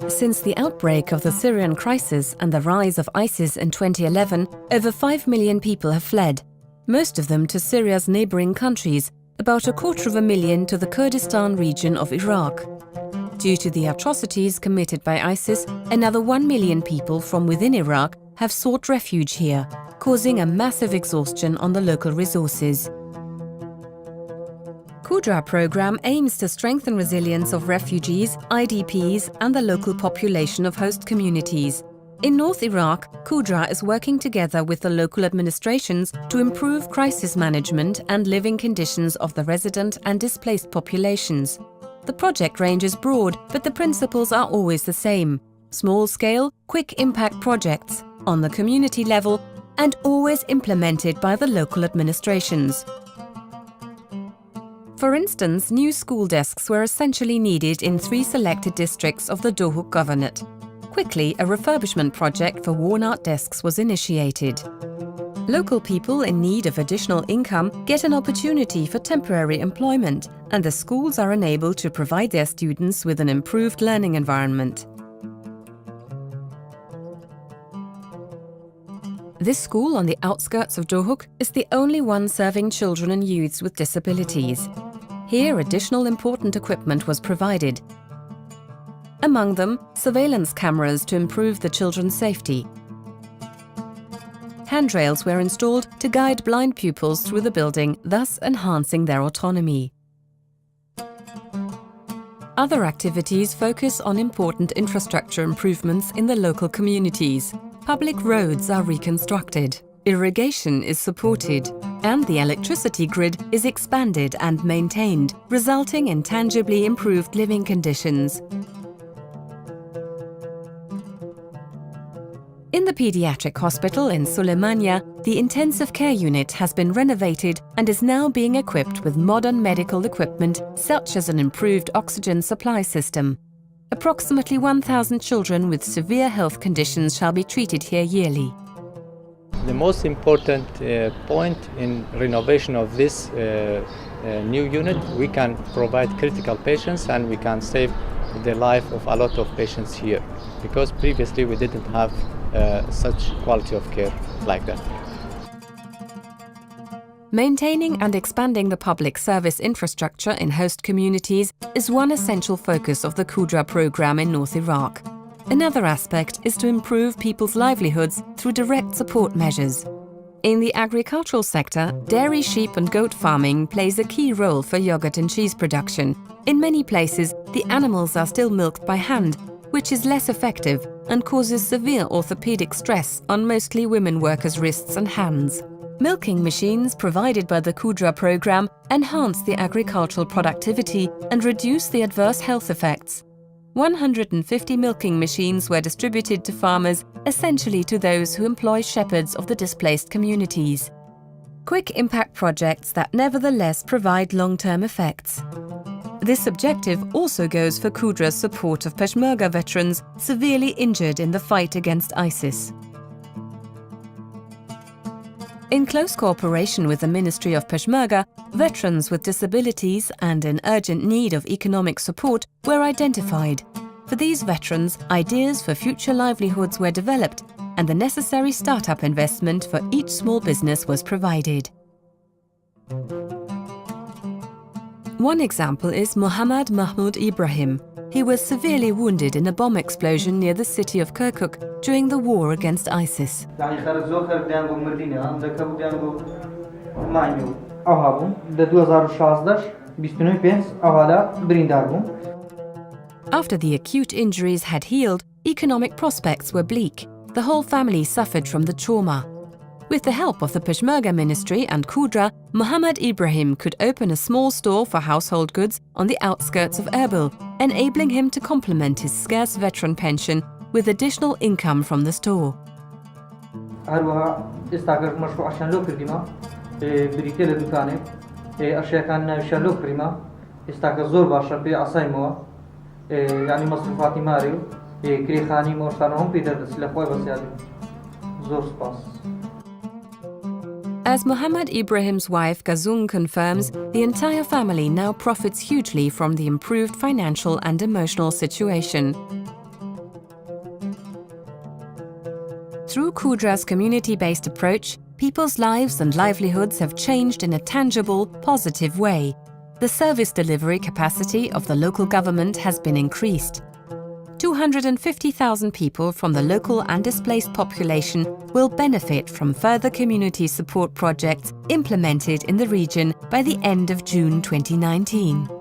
Since the outbreak of the Syrian crisis and the rise of ISIS in 2011, over 5 million people have fled, most of them to Syria's neighboring countries, about 250,000 to the Kurdistan region of Iraq. Due to the atrocities committed by ISIS, another 1 million people from within Iraq have sought refuge here, causing a massive exhaustion on the local resources. Qudra Programme aims to strengthen resilience of refugees, IDPs and the local population of host communities. In North Iraq, Qudra is working together with the local administrations to improve crisis management and living conditions of the resident and displaced populations. The project range is broad, but the principles are always the same: small-scale, quick-impact projects, on the community level, and always implemented by the local administrations. For instance, new school desks were essentially needed in 3 selected districts of the Duhok governorate. Quickly, a refurbishment project for worn-out desks was initiated. Local people in need of additional income get an opportunity for temporary employment, and the schools are enabled to provide their students with an improved learning environment. This school on the outskirts of Duhok is the only one serving children and youths with disabilities. Here, additional important equipment was provided. Among them, surveillance cameras to improve the children's safety. Handrails were installed to guide blind pupils through the building, thus enhancing their autonomy. Other activities focus on important infrastructure improvements in the local communities. Public roads are reconstructed, irrigation is supported, and the electricity grid is expanded and maintained, resulting in tangibly improved living conditions. In the pediatric hospital in Suleimania, the intensive care unit has been renovated and is now being equipped with modern medical equipment such as an improved oxygen supply system. Approximately 1,000 children with severe health conditions shall be treated here yearly. The most important point in renovation of this new unit, we can provide critical patients and we can save the life of a lot of patients here, because previously we didn't have such quality of care like that. Maintaining and expanding the public service infrastructure in host communities is one essential focus of the Qudra Programme in North Iraq. Another aspect is to improve people's livelihoods through direct support measures. In the agricultural sector, dairy, sheep and goat farming plays a key role for yogurt and cheese production. In many places, the animals are still milked by hand, which is less effective and causes severe orthopedic stress on mostly women workers' wrists and hands. Milking machines provided by the Qudra Programme enhance the agricultural productivity and reduce the adverse health effects. 150 milking machines were distributed to farmers, essentially to those who employ shepherds of the displaced communities. Quick impact projects that nevertheless provide long-term effects. This objective also goes for Qudra's support of Peshmerga veterans severely injured in the fight against ISIS. In close cooperation with the Ministry of Peshmerga, veterans with disabilities and in urgent need of economic support were identified. For these veterans, ideas for future livelihoods were developed and the necessary startup investment for each small business was provided. One example is Mohammad Mahmoud Ibrahim. He was severely wounded in a bomb explosion near the city of Kirkuk during the war against ISIS. After the acute injuries had healed, economic prospects were bleak. The whole family suffered from the trauma. With the help of the Peshmerga Ministry and Qudra, Mohammad Ibrahim could open a small store for household goods on the outskirts of Erbil, enabling him to complement his scarce veteran pension with additional income from the store. As Mohammad Ibrahim's wife Gazung confirms, the entire family now profits hugely from the improved financial and emotional situation. Through Qudra's community-based approach, people's lives and livelihoods have changed in a tangible, positive way. The service delivery capacity of the local government has been increased. 250,000 people from the local and displaced population will benefit from further community support projects implemented in the region by the end of June 2019.